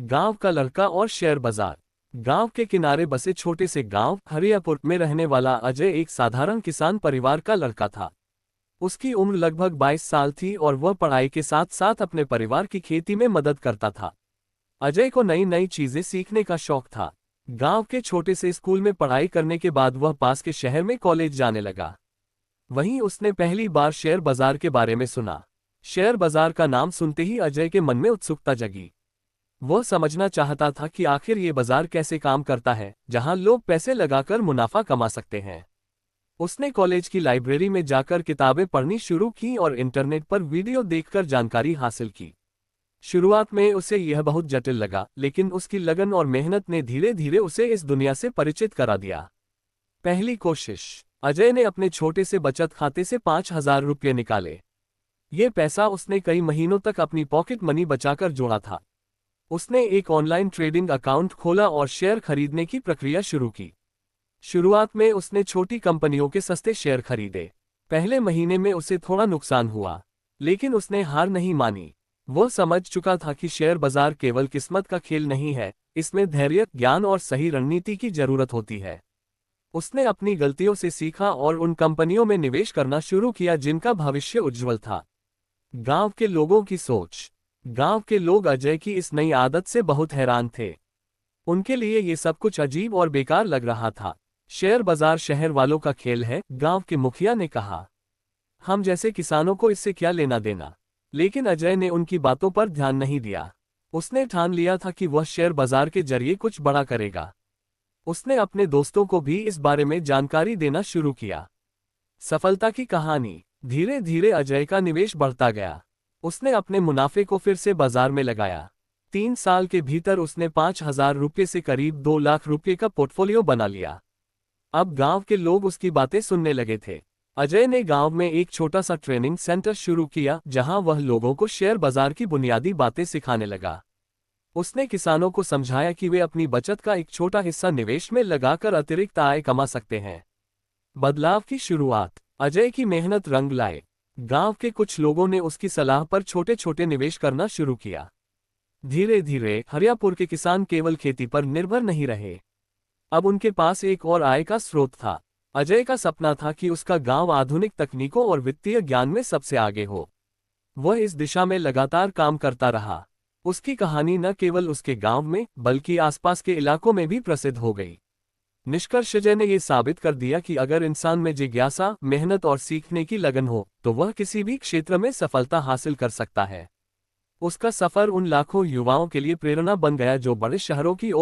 गांव का लड़का और शेयर बाजार। गांव के किनारे बसे छोटे से गांव हरियापुर में रहने वाला अजय एक साधारण किसान परिवार का लड़का था। उसकी उम्र लगभग 22 साल थी और वह पढ़ाई के साथ साथ अपने परिवार की खेती में मदद करता था। अजय को नई नई चीजें सीखने का शौक था। गांव के छोटे से स्कूल में पढ़ाई करने के बाद वह पास के शहर में कॉलेज जाने लगा। वहीं उसने पहली बार शेयर बाजार के बारे में सुना। शेयर बाजार का नाम सुनते ही अजय के मन में उत्सुकता जगी। वह समझना चाहता था कि आखिर ये बाजार कैसे काम करता है, जहां लोग पैसे लगाकर मुनाफा कमा सकते हैं। उसने कॉलेज की लाइब्रेरी में जाकर किताबें पढ़नी शुरू की और इंटरनेट पर वीडियो देखकर जानकारी हासिल की। शुरुआत में उसे यह बहुत जटिल लगा, लेकिन उसकी लगन और मेहनत ने धीरे धीरे उसे इस दुनिया से परिचित करा दिया। पहली कोशिश। अजय ने अपने छोटे से बचत खाते से 5,000 रुपये निकाले। ये पैसा उसने कई महीनों तक अपनी पॉकेट मनी बचाकर जोड़ा था। उसने एक ऑनलाइन ट्रेडिंग अकाउंट खोला और शेयर खरीदने की प्रक्रिया शुरू की। शुरुआत में उसने छोटी कंपनियों के सस्ते शेयर खरीदे। पहले महीने में उसे थोड़ा नुकसान हुआ, लेकिन उसने हार नहीं मानी। वह समझ चुका था कि शेयर बाजार केवल किस्मत का खेल नहीं है, इसमें धैर्य, ज्ञान और सही रणनीति की जरूरत होती है। उसने अपनी गलतियों से सीखा और उन कंपनियों में निवेश करना शुरू किया जिनका भविष्य उज्जवल था। गांव के लोगों की सोच। गांव के लोग अजय की इस नई आदत से बहुत हैरान थे। उनके लिए ये सब कुछ अजीब और बेकार लग रहा था। शेयर बाजार शहर वालों का खेल है, गांव के मुखिया ने कहा। हम जैसे किसानों को इससे क्या लेना देना। लेकिन अजय ने उनकी बातों पर ध्यान नहीं दिया। उसने ठान लिया था कि वह शेयर बाजार के जरिए कुछ बड़ा करेगा। उसने अपने दोस्तों को भी इस बारे में जानकारी देना शुरू किया। सफलता की कहानी। धीरे धीरे अजय का निवेश बढ़ता गया। उसने अपने मुनाफे को फिर से बाजार में लगाया। 3 साल के भीतर उसने 5,000 रुपये से करीब 2 लाख रुपये का पोर्टफोलियो बना लिया। अब गांव के लोग उसकी बातें सुनने लगे थे। अजय ने गांव में एक छोटा सा ट्रेनिंग सेंटर शुरू किया, जहां वह लोगों को शेयर बाजार की बुनियादी बातें सिखाने लगा। उसने किसानों को समझाया कि वे अपनी बचत का एक छोटा हिस्सा निवेश में लगाकर अतिरिक्त आय कमा सकते हैं। बदलाव की शुरुआत। अजय की मेहनत रंग लाए। गांव के कुछ लोगों ने उसकी सलाह पर छोटे छोटे निवेश करना शुरू किया। धीरे धीरे हरियापुर के किसान केवल खेती पर निर्भर नहीं रहे। अब उनके पास एक और आय का स्रोत था। अजय का सपना था कि उसका गांव आधुनिक तकनीकों और वित्तीय ज्ञान में सबसे आगे हो। वह इस दिशा में लगातार काम करता रहा। उसकी कहानी न केवल उसके गांव में बल्कि आसपास के इलाकों में भी प्रसिद्ध हो गई। निष्कर्ष अजय ने यह साबित कर दिया कि अगर इंसान में जिज्ञासा, मेहनत और सीखने की लगन हो तो वह किसी भी क्षेत्र में सफलता हासिल कर सकता है। उसका सफर उन लाखों युवाओं के लिए प्रेरणा बन गया जो बड़े शहरों की ओर